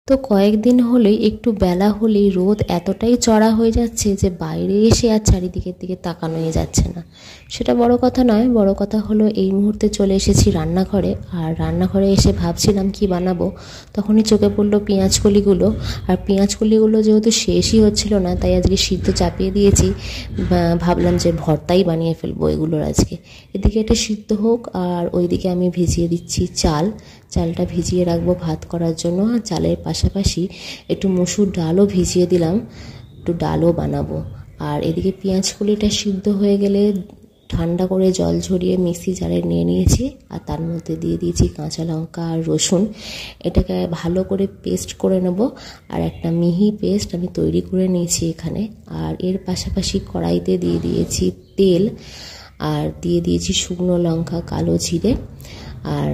তো কয়েকদিন হলেই একটু বেলা হলেই রোদ এতটাই চড়া হয়ে যাচ্ছে যে বাইরে এসে আর চারিদিকের দিকে তাকানোই যাচ্ছে না। সেটা বড় কথা নয়, বড় কথা হলো এই মুহূর্তে চলে এসেছি রান্নাঘরে। আর রান্নাঘরে এসে ভাবছিলাম কি বানাবো, তখনই চোখে পড়লো পেঁয়াজকলিগুলো। আর পেঁয়াজকলিগুলো যেহেতু শেষই হচ্ছিল না, তাই আজকে সিদ্ধ চাপিয়ে দিয়েছি। ভাবলাম যে ভর্তাই বানিয়ে ফেলবো এগুলোর আজকে। এদিকে এটা সিদ্ধ হোক, আর ওইদিকে আমি ভিজিয়ে দিচ্ছি চালটা ভিজিয়ে রাখবো ভাত করার জন্য। আর চালের পাশাপাশি একটু মসুর ডালও ভিজিয়ে দিলাম, একটু ডালও বানাবো। আর এদিকে পেঁয়াজকলিটা সিদ্ধ হয়ে গেলে ঠান্ডা করে জল ঝরিয়ে মিক্সি জারে নিয়ে নিয়েছি। আর তার মধ্যে দিয়ে দিয়েছি কাঁচা লঙ্কা আর রসুন। এটাকে ভালো করে পেস্ট করে নেব। আর একটা মিহি পেস্ট আমি তৈরি করে নিয়েছি এখানে। আর এর পাশাপাশি কড়াইতে দিয়ে দিয়েছি তেল, আর দিয়ে দিয়েছি শুকনো লঙ্কা, কালো জিরে। আর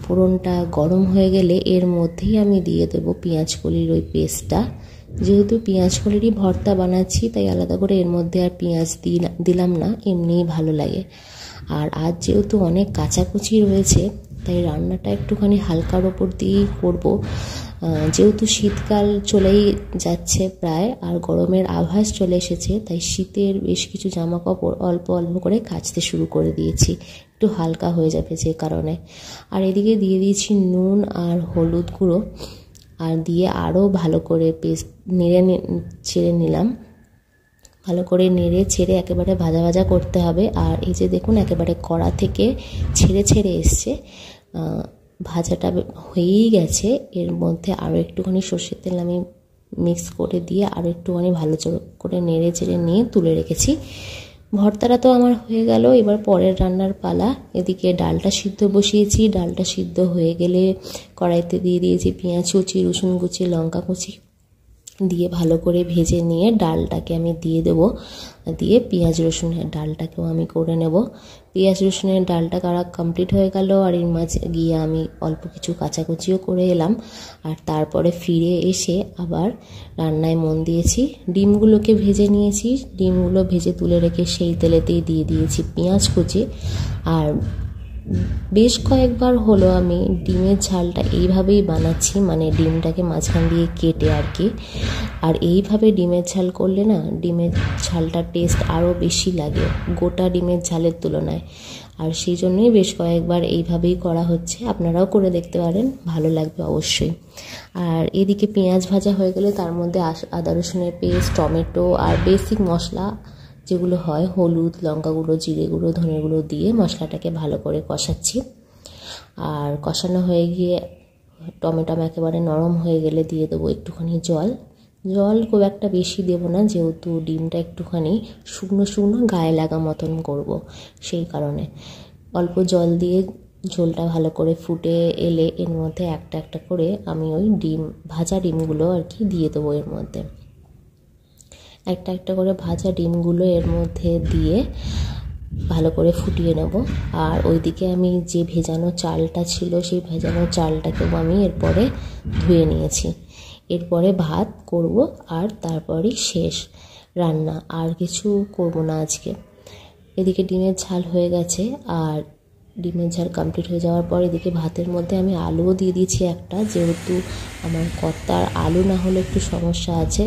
ফোড়নটা গরম হয়ে গেলে এর মধ্যেই আমি দিয়ে দেবো পেঁয়াজকলির ওই পেস্টটা। যেহেতু পেঁয়াজকলিরই ভর্তা বানাচ্ছি, তাই আলাদা করে এর মধ্যে আর পেঁয়াজ দিলাম না, এমনিই ভালো লাগে। আর আজ যেহেতু অনেক কাঁচাকুচি রয়েছে, তাই রান্নাটা একটুখানি হালকার ওপর দিয়েই করবো। যেহেতু শীতকাল চলেই যাচ্ছে প্রায়, আর গরমের আভাস চলে এসেছে, তাই শীতের বেশ কিছু জামা কাপড় অল্প অল্প করে কাচতে শুরু করে দিয়েছি, একটু হালকা হয়ে যাবে যে কারণে। আর এদিকে দিয়ে দিয়েছি নুন আর হলুদ গুঁড়ো, আর দিয়ে আরও ভালো করে পেস্ট ছেড়ে নিলাম। ভালো করে নেড়ে ছেড়ে একেবারে ভাজা ভাজা করতে হবে। আর এই যে দেখুন একেবারে কড়া থেকে ছেড়ে এসছে, ভাজাটা হয়েই গেছে। এর মধ্যে আরও একটুখানি সর্ষের তেল আমি মিক্স করে দিয়ে আরও একটুখানি ভালো করে নেড়ে চেড়ে নিয়ে তুলে রেখেছি। ভর্তাটা তো আমার হয়ে গেল, এবার পরের রান্নার পালা। এদিকে ডালটা সিদ্ধ বসিয়েছি। ডালটা সিদ্ধ হয়ে গেলে কড়াইতে দিয়ে দিয়েছি পেঁয়াজ কুচি, রসুন কুচি, লঙ্কা কুচি দিয়ে ভালো করে ভেজে নিয়ে ডালটাকে আমি দিয়ে দেবো। দিয়ে পেঁয়াজ রসুনের ডালটাকেও আমি করে নেব। পেঁয়াজ রসুনের ডালটা করা কমপ্লিট হয়ে গেল। আর এর মাঝে গিয়ে আমি অল্প কিছু কাচাকুচিও করে এলাম। আর তারপরে ফিরে এসে আবার রান্নায় মন দিয়েছি। ডিমগুলোকে ভেজে নিয়েছি, ডিমগুলো ভেজে তুলে রেখে সেই তেলেতেই দিয়ে দিয়েছি পেঁয়াজ কুচি। আর বেশ কয়েকবার হলো আমি ডিমের ঝালটা এইভাবেই বানাচ্ছি, মানে ডিমটাকে মাঝখান দিয়ে কেটে আর কি। আর এইভাবে ডিমের ঝাল করলে না, ডিমের ঝালটার টেস্ট আরও বেশি লাগে গোটা ডিমের ঝালের তুলনায়। আর সেই জন্যই বেশ কয়েকবার এইভাবেই করা হচ্ছে, আপনারাও করে দেখতে পারেন, ভালো লাগবে অবশ্যই। আর এদিকে পেঁয়াজ ভাজা হয়ে গেলে তার মধ্যে আদা রসুনের পেস্ট, টমেটো আর বেসিক মশলা যেগুলো হয়, হলুদ, লঙ্কা গুঁড়ো, জিরে গুঁড়ো, ধনে গুঁড়ো দিয়ে মশলাটাকে ভালো করে কষাচ্ছি। আর কষানো হয়ে গিয়ে টমেটো একেবারে নরম হয়ে গেলে দিয়ে দেবো একটুখানি জল খুব একটা বেশি দেবো না, যেহেতু ডিমটা একটুখানি শুকনো শুকনো গায়ে লাগা মতন করব, সেই কারণে অল্প জল দিয়ে ঝোলটা ভালো করে ফুটে এলে এর মধ্যে একটা একটা করে আমি ওই ভাজা ডিমগুলো আর কি দিয়ে দেবো এর মধ্যে। একটা একটা করে ভাজা ডিমগুলো এর মধ্যে দিয়ে ভালো করে ফুটিয়ে নেব। আর ওইদিকে আমি যে ভেজানো চালটা ছিল, সেই ভেজানো চালটাকেও আমি এরপরে ধুয়ে নিয়েছি। এরপরে ভাত করব, আর তারপরই শেষ রান্না, আর কিছু করব না আজকে। এদিকে ডিমের ঝাল হয়ে গেছে। আর ডিমের ঝাল কমপ্লিট হয়ে যাওয়ার পর এদিকে ভাতের মধ্যে আমি আলুও দিয়ে দিয়েছি একটা, যেহেতু আমার কর্তার আলু না হলে একটু সমস্যা আছে,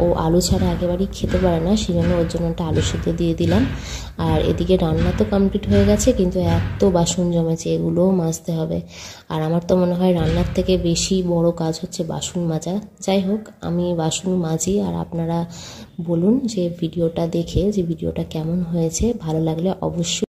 ও আলু ছাড়া একেবারেই খেতে পারে না, সেই জন্য ওর জন্য একটা আলু সিদ্ধ দিয়ে দিলাম। আর এদিকে রান্না তো কমপ্লিট হয়ে গেছে, কিন্তু এত বাসন জমেছে, এগুলোও মাজতে হবে। আর আমার তো মনে হয় রান্নার থেকে বেশি বড় কাজ হচ্ছে বাসন মাজা। যাই হোক, আমি বাসন মাজি। আর আপনারা বলুন যে ভিডিওটা দেখে যে ভিডিওটা কেমন হয়েছে, ভালো লাগলে অবশ্যই